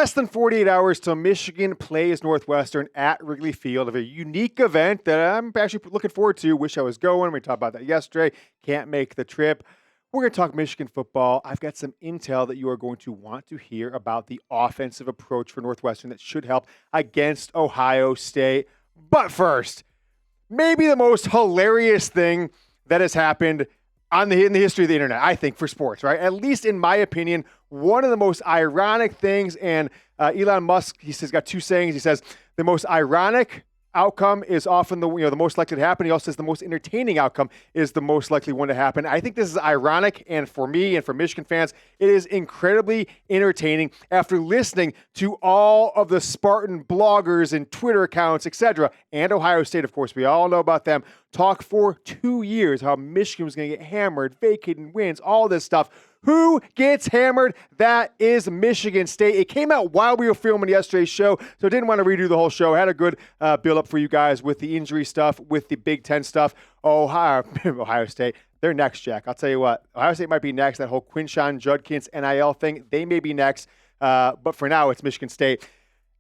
less than 48 hours till Michigan plays Northwestern at Wrigley Field, of a unique event that I'm actually looking forward to. Wish I was going. We talked about that yesterday. Can't make the trip. We're going to talk Michigan football. I've got some intel that you are going to want to hear about the offensive approach for Northwestern that should help against Ohio State. But first, maybe the most hilarious thing that has happened in the history of the internet, I think, for sports, right? At least in my opinion, one of the most ironic things, and Elon Musk, he's got two sayings. He says the most ironic outcome is often the most likely to happen. He also says the most entertaining outcome is the most likely one to happen. I think this is ironic, and for me and for Michigan fans, it is incredibly entertaining after listening to all of the Spartan bloggers and Twitter accounts, etc., and Ohio State, of course, we all know about them, talk for 2 years how Michigan was going to get hammered, vacating wins, all this stuff. Who gets hammered? That is Michigan State. It came out while we were filming yesterday's show, so I didn't want to redo the whole show. I had a good build-up for you guys with the injury stuff, with the Big Ten stuff. Ohio State, they're next, Jack. I'll tell you what. Ohio State might be next. That whole Quinshon Judkins NIL thing, they may be next. But for now, it's Michigan State.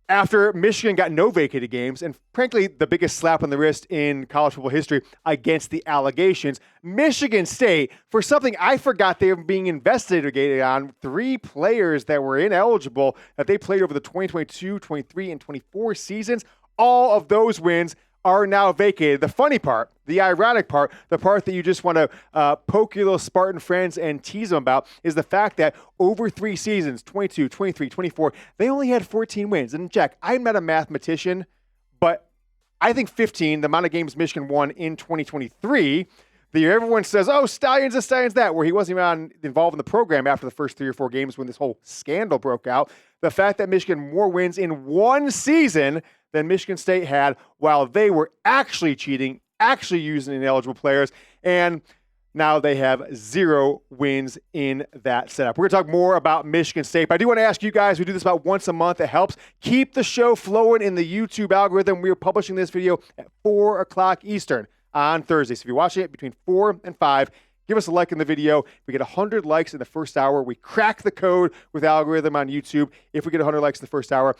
After Michigan got no vacated games, and frankly, the biggest slap on the wrist in college football history against the allegations, Michigan State, for something I forgot they were being investigated on, 3 players that were ineligible that they played over the 2022, 23, and 24 seasons, all of those wins are now vacated. The funny part, the ironic part, the part that you just want to poke your little Spartan friends and tease them about is the fact that over 3 seasons, 22, 23, 24, they only had 14 wins. And Jack, I'm not a mathematician, but I think 15, the amount of games Michigan won in 2023, the year everyone says, oh, Stalions this, Stalions that, where he wasn't even involved in the program after the first 3 or 4 games when this whole scandal broke out. The fact that Michigan more wins in 1 season than Michigan State had while they were actually cheating, actually using ineligible players, and now they have 0 wins in that setup. We're going to talk more about Michigan State, but I do want to ask you guys, we do this about once a month. It helps keep the show flowing in the YouTube algorithm. We are publishing this video at 4 o'clock Eastern on Thursday. So if you're watching it between 4 and 5, give us a like in the video. If we get 100 likes in the first hour, we crack the code with algorithm on YouTube. If we get 100 likes in the first hour,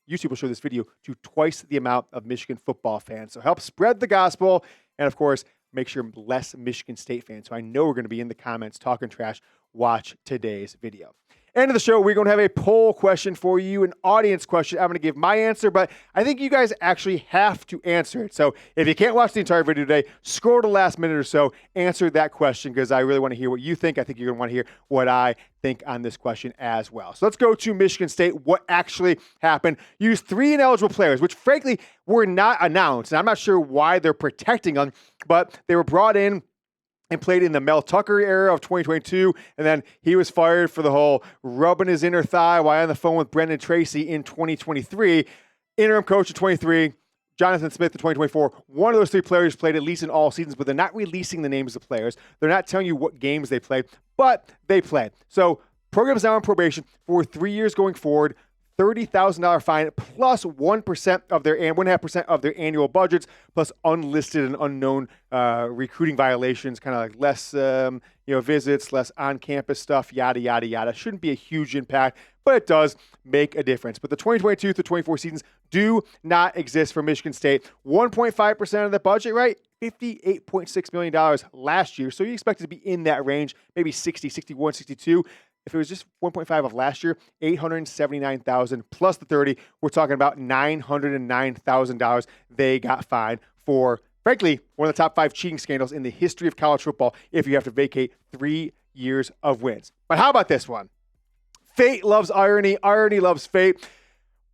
YouTube will show this video to twice the amount of Michigan football fans. So help spread the gospel. And of course, make sure less Michigan State fans, who I know are going to be in the comments talking trash, watch today's video. End of the show, we're going to have a poll question for you, an audience question. I'm going to give my answer, but I think you guys actually have to answer it. So if you can't watch the entire video today, scroll to the last minute or so, answer that question, because I really want to hear what you think. I think you're going to want to hear what I think on this question as well. So let's go to Michigan State, what actually happened. Used 3 ineligible players, which frankly were not announced, and I'm not sure why they're protecting them, but they were brought in and played in the Mel Tucker era of 2022, and then he was fired for the whole rubbing his inner thigh while on the phone with Brendan Tracy in 2023. Interim coach in 23, Jonathan Smith in 2024. One of those 3 players played at least in all seasons, but they're not releasing the names of the players. They're not telling you what games they played, but they played. So program's now on probation for 3 years going forward. $30,000 fine plus 1% of their 1.5% of their annual budgets, plus unlisted and unknown recruiting violations, kind of like less visits, less on-campus stuff, yada yada yada. Shouldn't be a huge impact, but it does make a difference. But the 2022 through 24 seasons do not exist for Michigan State. 1.5% of the budget, right? $58.6 million last year. So you expect it to be in that range, maybe 60, 61, 62. If it was just 1.5 of last year, $879,000 plus the 30, we're talking about $909,000 they got fined for, frankly, one of the top 5 cheating scandals in the history of college football if you have to vacate 3 years of wins. But how about this one? Fate loves irony. Irony loves fate.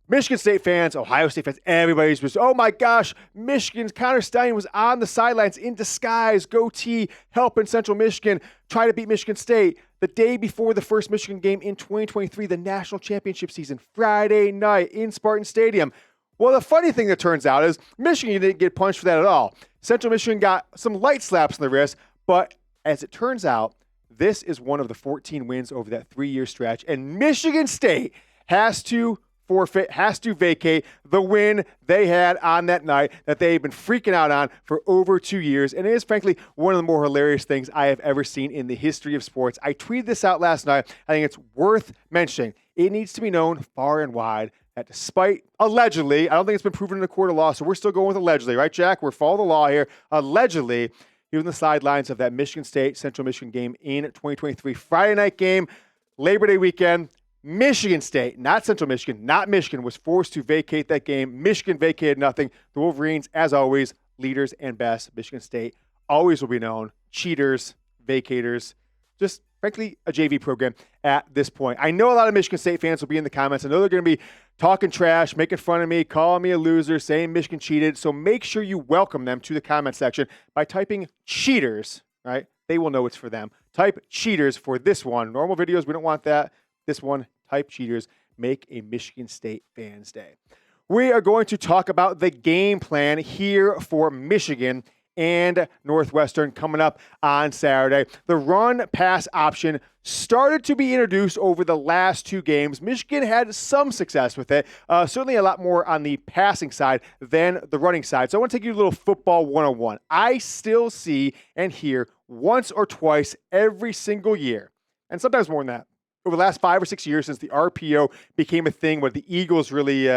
Michigan State fans, Ohio State fans, everybody's just, oh my gosh, Michigan's Connor Stalions was on the sidelines in disguise, goatee, helping Central Michigan try to beat Michigan State the day before the first Michigan game in 2023, the national championship season, Friday night in Spartan Stadium. Well, the funny thing that turns out is Michigan didn't get punched for that at all. Central Michigan got some light slaps on the wrist, but as it turns out, this is one of the 14 wins over that 3-year stretch, and Michigan State has to forfeit, has to vacate the win they had on that night that they've been freaking out on for over 2 years. And it is, frankly, one of the more hilarious things I have ever seen in the history of sports. I tweeted this out last night. I think it's worth mentioning. It needs to be known far and wide that despite allegedly, I don't think it's been proven in a court of law, so we're still going with allegedly, right, Jack? We're following the law here. Allegedly, he was on the sidelines of that Michigan State Central Michigan game in 2023 Friday night game, Labor Day weekend. Michigan State, not Central Michigan, not Michigan, was forced to vacate that game. Michigan vacated nothing. The Wolverines, as always, leaders and best. Michigan State always will be known. Cheaters, vacators, just frankly a JV program at this point. I know a lot of Michigan State fans will be in the comments. I know they're going to be talking trash, making fun of me, calling me a loser, saying Michigan cheated. So make sure you welcome them to the comment section by typing cheaters, right? They will know it's for them. Type cheaters for this one. Normal videos, we don't want that. This one, type cheaters. Make a Michigan State fans day. We are going to talk about the game plan here for Michigan and Northwestern coming up on Saturday. The run-pass option started to be introduced over the last 2 games. Michigan had some success with it, certainly a lot more on the passing side than the running side. So I want to take you a little football 101. I still see and hear once or twice every single year, and sometimes more than that, over the last 5 or 6 years since the RPO became a thing, where the Eagles really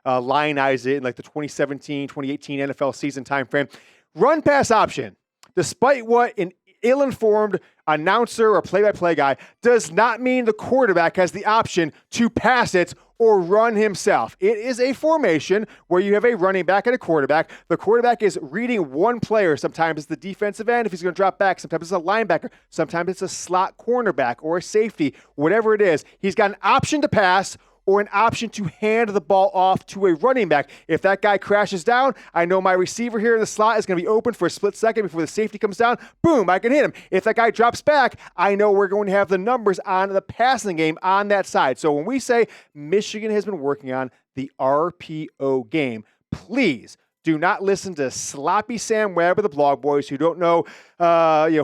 lionized it in like the 2017, 2018 NFL season timeframe. Run pass option, despite what an ill-informed announcer or play-by-play guy, does not mean the quarterback has the option to pass it or run himself. It is a formation where you have a running back and a quarterback. The quarterback is reading one player. Sometimes it's the defensive end if he's going to drop back. Sometimes it's a linebacker. Sometimes it's a slot cornerback or a safety. Whatever it is, he's got an option to pass or an option to hand the ball off to a running back. If that guy crashes down, I know my receiver here in the slot is going to be open for a split second before the safety comes down. Boom, I can hit him. If that guy drops back, I know we're going to have the numbers on the passing game on that side. So when we say Michigan has been working on the RPO game, please do not listen to sloppy Sam Webb of the Blog Boys who don't know,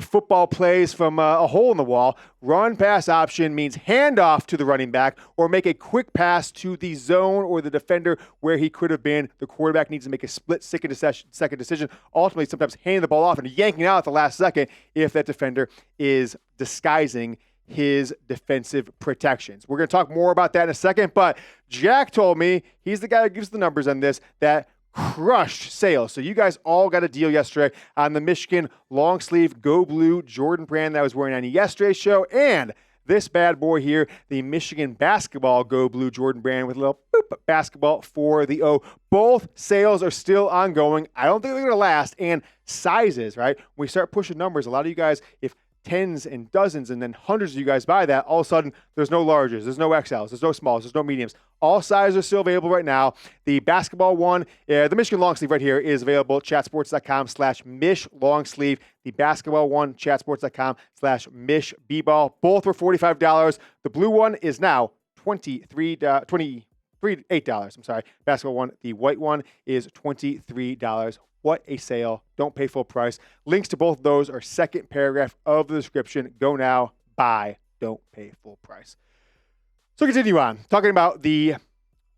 football plays from a hole in the wall. Run pass option means hand off to the running back or make a quick pass to the zone or the defender where he could have been. The quarterback needs to make a split-second decision. Ultimately, sometimes handing the ball off and yanking out at the last second if that defender is disguising his defensive protections. We're going to talk more about that in a second, but Jack told me, he's the guy who gives the numbers on this, that crushed sales. So you guys all got a deal yesterday on the Michigan long sleeve Go Blue Jordan brand that I was wearing on yesterday's show, and this bad boy here, the Michigan basketball Go Blue Jordan brand with a little boop basketball for the O. Both sales are still ongoing. I don't think they're going to last. And sizes, right? When we start pushing numbers, a lot of you guys, if tens and dozens and then hundreds of you guys buy that, all of a sudden there's no larges, there's no XLs, there's no smalls, there's no mediums. All sizes are still available right now. The basketball one, the Michigan long sleeve right here is available at chatsports.com/Mich long sleeve. The basketball one, chatsports.com/Mich b-ball. Both were $45. The blue one is now $28. I'm sorry. Basketball one, the white one is $23. What a sale. Don't pay full price. Links to both of those are second paragraph of the description. Go now, buy, don't pay full price. So continue on, talking about the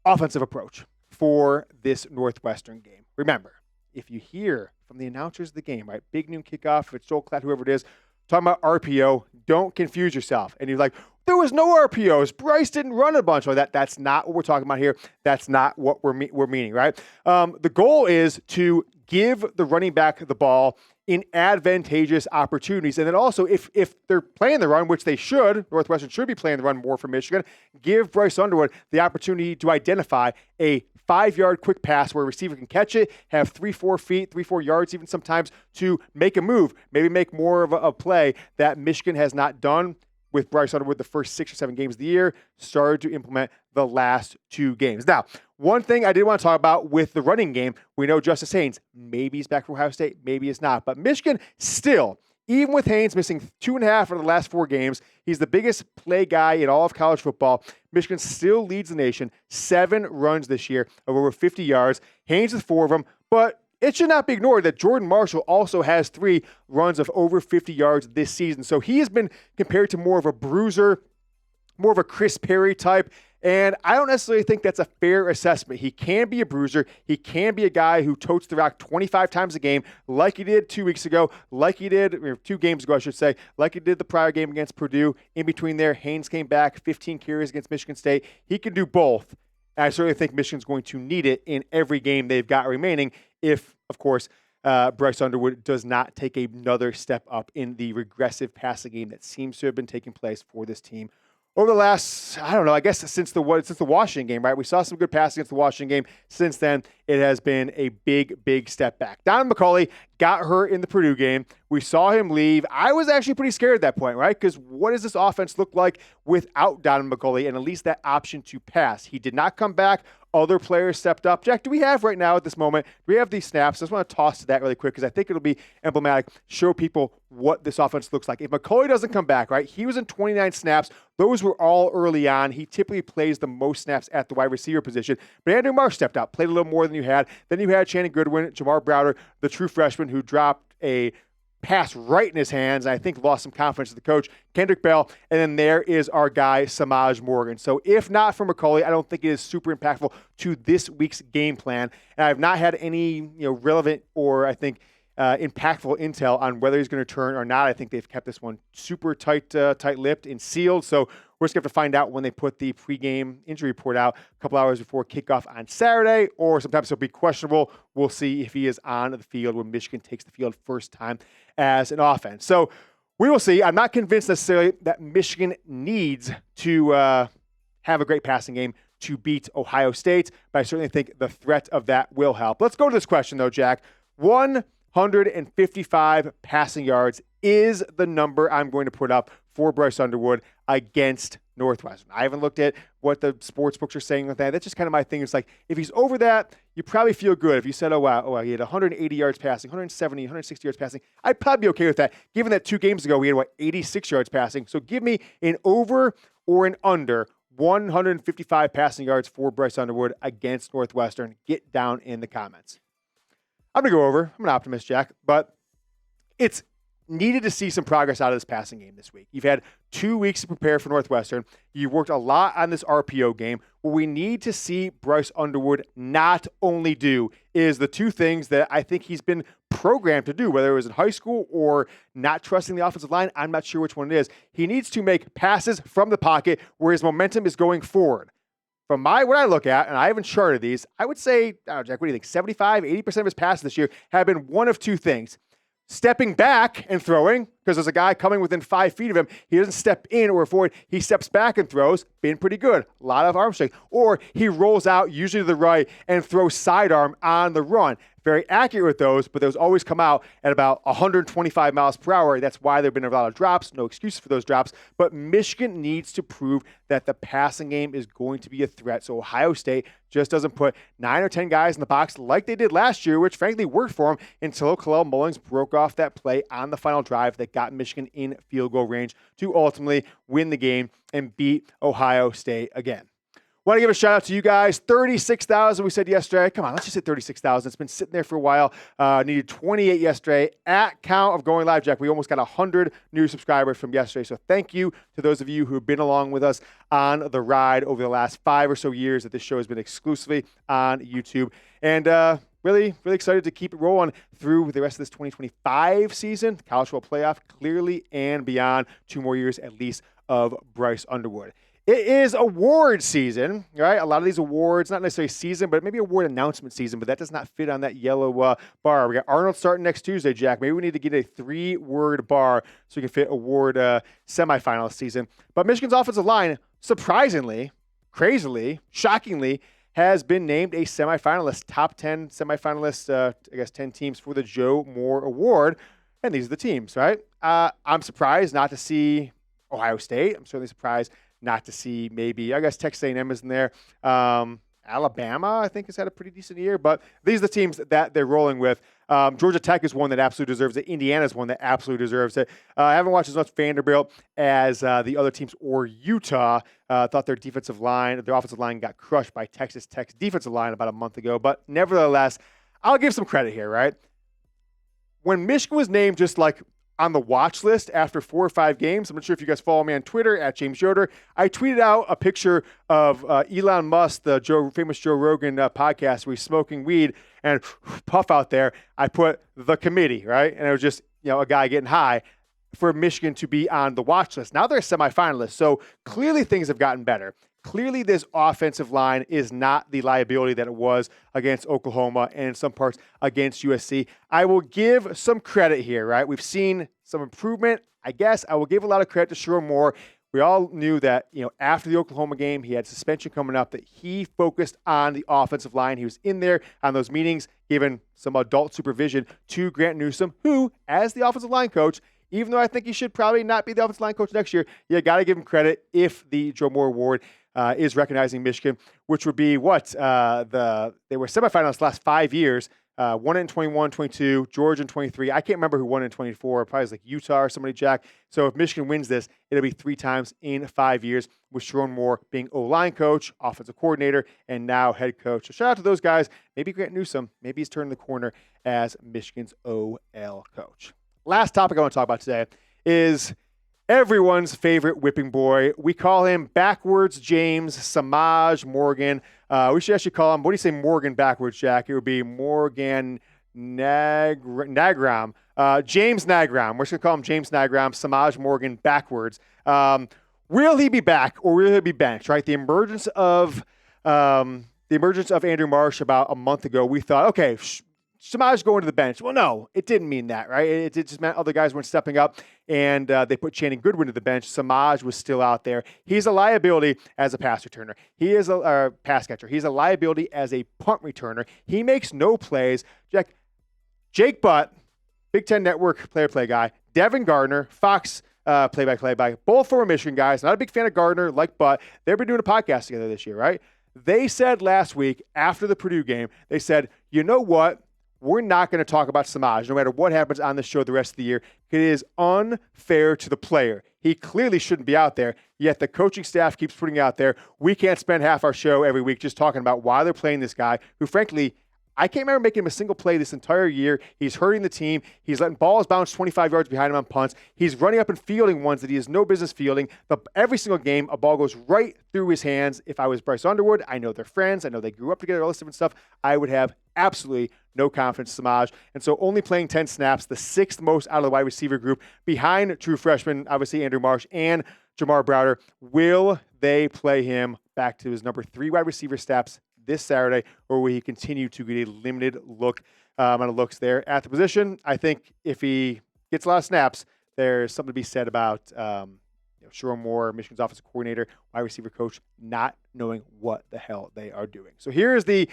offensive approach for this Northwestern game. Remember, if you hear from the announcers of the game, right, big noon kickoff, if it's Joel Klatt, whoever it is, talking about RPO, don't confuse yourself. And you're like, there was no RPOs. Bryce didn't run a bunch of that. That's not what we're talking about here. That's not what we're meaning, right? The goal is to give the running back the ball in advantageous opportunities. And then also, if they're playing the run, which they should, Northwestern should be playing the run more for Michigan, give Bryce Underwood the opportunity to identify a 5-yard quick pass where a receiver can catch it, have 3-4 yards even sometimes to make a move, maybe make more of a play that Michigan has not done with Bryce Underwood the first 6 or 7 games of the year, started to implement the last 2 games. Now, one thing I did want to talk about with the running game, we know Justice Haynes, maybe he's back from Ohio State, maybe it's not. But Michigan still, even with Haynes missing 2.5 of the last 4 games, he's the biggest play guy in all of college football. Michigan still leads the nation, 7 runs this year of over 50 yards. Haynes with 4 of them, but it should not be ignored that Jordan Marshall also has 3 runs of over 50 yards this season. So he has been compared to more of a bruiser, more of a Chris Perry type, And I don't necessarily think that's a fair assessment. He can be a bruiser. He can be a guy who totes the rock 25 times a game, like he did 2 weeks ago, like he did, or 2 games ago, I should say, like he did the prior game against Purdue. In between there, Haynes came back, 15 carries against Michigan State. He can do both. And I certainly think Michigan's going to need it in every game they've got remaining if, of course, Bryce Underwood does not take another step up in the regressive passing game that seems to have been taking place for this team over the last, I don't know, I guess since the Washington game, right? We saw some good passing against the Washington game. Since then, it has been a big step back. Donaven McCulley got hurt in the Purdue game. We saw him leave. I was actually pretty scared at that point, right? Because what does this offense look like without Donaven McCulley and at least that option to pass? He did not come back. Other players stepped up. Jack, do we have right now at this moment, do we have these snaps? I just want to toss to that really quick because I think it'll be emblematic, show people what this offense looks like. If McCulley doesn't come back, right, he was in 29 snaps. Those were all early on. He typically plays the most snaps at the wide receiver position. But Andrew Marsh stepped up, played a little more than you had. Then you had Shannon Goodwin, Jamar Browder, the true freshman who dropped a pass right in his hands, and I think lost some confidence to the coach, Kendrick Bell, and then there is our guy, Semaj Morgan. So if not for McCulley, I don't think it is super impactful to this week's game plan, and I've not had any relevant or I think impactful intel on whether he's going to return or not. I think they've kept this one super tight-lipped and sealed, so we're just going to have to find out when they put the pregame injury report out a couple hours before kickoff on Saturday, or sometimes he'll be questionable. We'll see if he is on the field when Michigan takes the field first time as an offense. So we will see. I'm not convinced necessarily that Michigan needs to have a great passing game to beat Ohio State, but I certainly think the threat of that will help. Let's go to this question, though, Jack. 155 passing yards is the number I'm going to put up for Bryce Underwood against Northwestern. I haven't looked at what the sports books are saying with that. That's just kind of my thing. It's like, if he's over that, you probably feel good. If you said, oh, wow, he had 180 yards passing, 170, 160 yards passing, I'd probably be okay with that, given that 2 games ago we had, 86 yards passing. So give me an over or an under 155 passing yards for Bryce Underwood against Northwestern. Get down in the comments. I'm going to go over. I'm an optimist, Jack, but it's needed to see some progress out of this passing game this week. You've had 2 weeks to prepare for Northwestern. You've worked a lot on this RPO game. What we need to see Bryce Underwood not only do is the 2 things that I think he's been programmed to do, whether it was in high school or not trusting the offensive line. I'm not sure which one it is. He needs to make passes from the pocket where his momentum is going forward. From what I look at, and I haven't charted these, I would say, Jack, what do you think? 75, 80% of his passes this year have been one of 2 things. Stepping back and throwing, because there's a guy coming within 5 feet of him. He doesn't step in or avoid. He steps back and throws. Been pretty good. A lot of arm strength. Or he rolls out, usually to the right, and throws sidearm on the run. Very accurate with those, but those always come out at about 125 miles per hour. That's why there have been a lot of drops. No excuse for those drops. But Michigan needs to prove that the passing game is going to be a threat. So Ohio State just doesn't put 9 or 10 guys in the box like they did last year, which frankly worked for them until Kalel Mullings broke off that play on the final drive that got Michigan in field goal range to ultimately win the game and beat Ohio State again. Want to give a shout out to you guys. 36,000 we said yesterday. Come on, let's just hit 36,000. It's been sitting there for a while. Needed 28 yesterday. At count of going live, Jack, we almost got 100 new subscribers from yesterday. So thank you to those of you who have been along with us on the ride over the last 5 or so years that this show has been exclusively on YouTube. And really excited to keep it rolling through the rest of this 2025 season. College football playoff clearly and beyond. 2 more years at least of Bryce Underwood. It is award season, right? A lot of these awards, not necessarily season, but maybe award announcement season, but that does not fit on that yellow bar. We got Arnold starting next Tuesday, Jack. Maybe we need to get a 3-word bar so we can fit award semifinalist season. But Michigan's offensive line, surprisingly, crazily, shockingly, has been named a semifinalist, top 10 semifinalist, 10 teams for the Joe Moore Award. And these are the teams, right? I'm surprised not to see Ohio State. I'm certainly surprised not to see Texas A&M is in there. Alabama, I think, has had a pretty decent year. But these are the teams that they're rolling with. Georgia Tech is one that absolutely deserves it. Indiana is one that absolutely deserves it. I haven't watched as much Vanderbilt as the other teams or Utah. Thought their offensive line got crushed by Texas Tech's defensive line about a month ago. But nevertheless, I'll give some credit here, right? When Michigan was named just like on the watch list after 4 or 5 games. I'm not sure if you guys follow me on Twitter at James Yoder. I tweeted out a picture of Elon Musk, the famous Joe Rogan podcast, where he's smoking weed and puff out there. I put the committee, right? And it was just, a guy getting high for Michigan to be on the watch list. Now they're semifinalists. So clearly things have gotten better. Clearly, this offensive line is not the liability that it was against Oklahoma and in some parts against USC. I will give some credit here, right? We've seen some improvement. I guess I will give a lot of credit to Sherrone Moore. We all knew that, after the Oklahoma game, he had suspension coming up, that he focused on the offensive line. He was in there on those meetings, giving some adult supervision to Grant Newsome, who, as the offensive line coach, even though I think he should probably not be the offensive line coach next year, you got to give him credit if the Joe Moore Award is recognizing Michigan, which would be what? They were semifinalists the last 5 years. Won it in 21, 22, Georgia in 23. I can't remember who won in 24. Probably like Utah or somebody, Jack. So if Michigan wins this, it'll be 3 times in 5 years, with Sherrone Moore being O-line coach, offensive coordinator, and now head coach. So shout out to those guys. Maybe Grant Newsome, maybe he's turning the corner as Michigan's OL coach. Last topic I want to talk about today is everyone's favorite whipping boy. We call him backwards James Semaj Morgan. We should actually call him, what do you say Morgan backwards, Jack? It would be Morgan Nagram. James Nagram. We're just going to call him James Nagram, Semaj Morgan backwards. Will he be back or will he be benched, right? The emergence of Andrew Marsh about a month ago, we thought, okay, Semaj going to the bench. Well, no, it didn't mean that, right? It just meant other guys weren't stepping up, and they put Channing Goodwin to the bench. Semaj was still out there. He's a liability as a pass returner. He is a pass catcher. He's a liability as a punt returner. He makes no plays. Jake Butt, Big Ten Network play-by-play guy, Devin Gardner, Fox play-by-play guy, both former Michigan guys. Not a big fan of Gardner, like Butt. They've been doing a podcast together this year, right? They said last week after the Purdue game, they said, you know what? We're not going to talk about Semaj, no matter what happens on the show the rest of the year. It is unfair to the player. He clearly shouldn't be out there, yet the coaching staff keeps putting out there. We can't spend half our show every week just talking about why they're playing this guy, who frankly, I can't remember making him a single play this entire year. He's hurting the team. He's letting balls bounce 25 yards behind him on punts. He's running up and fielding ones that he has no business fielding. Every single game, a ball goes right through his hands. If I was Bryce Underwood, I know they're friends. I know they grew up together, all this different stuff. I would have absolutely no confidence in Semaj. And so only playing 10 snaps, the 6th most out of the wide receiver group, behind true freshman, obviously Andrew Marsh and Jamar Browder. Will they play him back to his number 3 wide receiver snaps this Saturday, or will he continue to get a limited look on the looks there at the position? I think if he gets a lot of snaps, there's something to be said about Sherrone Moore, Michigan's offensive coordinator, wide receiver coach, not knowing what the hell they are doing. So here is the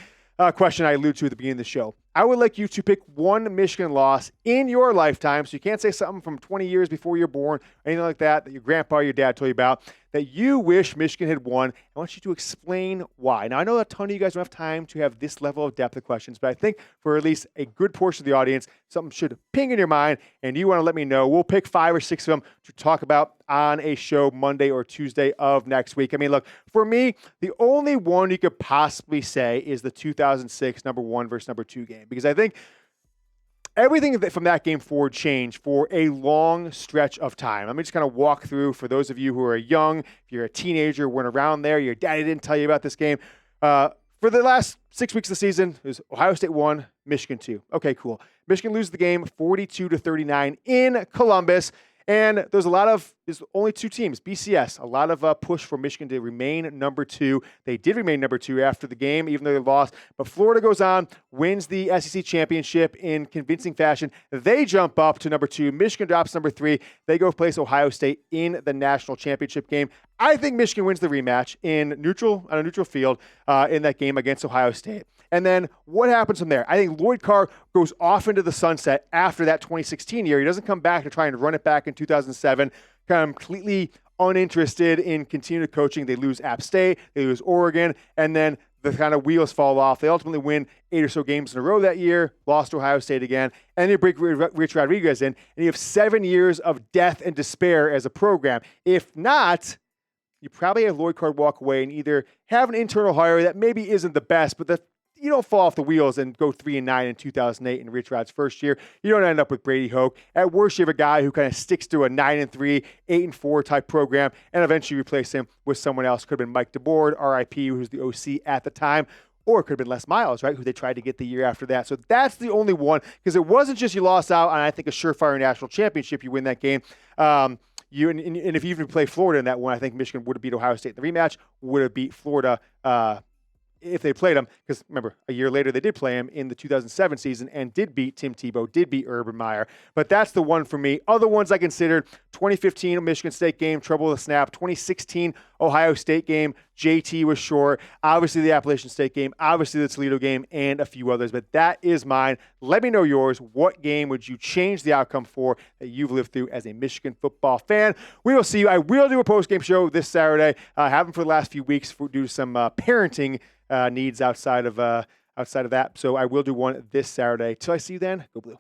question I alluded to at the beginning of the show. I would like you to pick one Michigan loss in your lifetime. So you can't say something from 20 years before you're born, anything like that your grandpa or your dad told you about, that you wish Michigan had won. I want you to explain why. Now, I know a ton of you guys don't have time to have this level of depth of questions, but I think for at least a good portion of the audience, something should ping in your mind, and you want to let me know. We'll pick 5 or 6 of them to talk about on a show Monday or Tuesday of next week. I mean, look, for me, the only one you could possibly say is the 2006 number 1 versus number 2 game, because I think everything from that game forward changed for a long stretch of time. Let me just kind of walk through for those of you who are young, if you're a teenager, weren't around there, your daddy didn't tell you about this game. For the last 6 weeks of the season, it was Ohio State 1, Michigan 2. Okay, cool. Michigan loses the game 42-39 in Columbus. And there's only 2 teams, BCS, a lot of push for Michigan to remain number 2. They did remain number 2 after the game, even though they lost. But Florida goes on, wins the SEC championship in convincing fashion. They jump up to number 2. Michigan drops number 3. They go place Ohio State in the national championship game. I think Michigan wins the rematch on a neutral field in that game against Ohio State. And then what happens from there? I think Lloyd Carr goes off into the sunset after that 2016 year. He doesn't come back to try and run it back in 2007, completely uninterested in continuing coaching. They lose App State, they lose Oregon, and then the kind of wheels fall off. They ultimately win 8 or so games in a row that year, lost to Ohio State again, and they bring Rich Rodriguez in, and you have 7 years of death and despair as a program. If not, you probably have Lloyd Carr walk away and either have an internal hire that maybe isn't the best, but you don't fall off the wheels and go 3-9 in 2008 in Rich Rod's first year. You don't end up with Brady Hoke. At worst, you have a guy who kind of sticks to a 9-3, 8-4 type program, and eventually replace him with someone else. Could have been Mike DeBoard, RIP, who was the OC at the time. Or it could have been Les Miles, right, who they tried to get the year after that. So that's the only one, because it wasn't just you lost out on, I think, a surefire national championship. You win that game. And if you even play Florida in that one, I think Michigan would have beat Ohio State in the rematch, would have beat Florida if they played him, because remember, a year later they did play him in the 2007 season and did beat Tim Tebow, did beat Urban Meyer. But that's the one for me. Other ones I considered, 2015 Michigan State game, trouble with the snap. 2016 Ohio State game, JT was short. Obviously the Appalachian State game, obviously the Toledo game, and a few others. But that is mine. Let me know yours. What game would you change the outcome for that you've lived through as a Michigan football fan? We will see you. I will do a post-game show this Saturday. I haven't for the last few weeks due to some parenting needs outside of that. So I will do one this Saturday. Till I see you then, go Blue.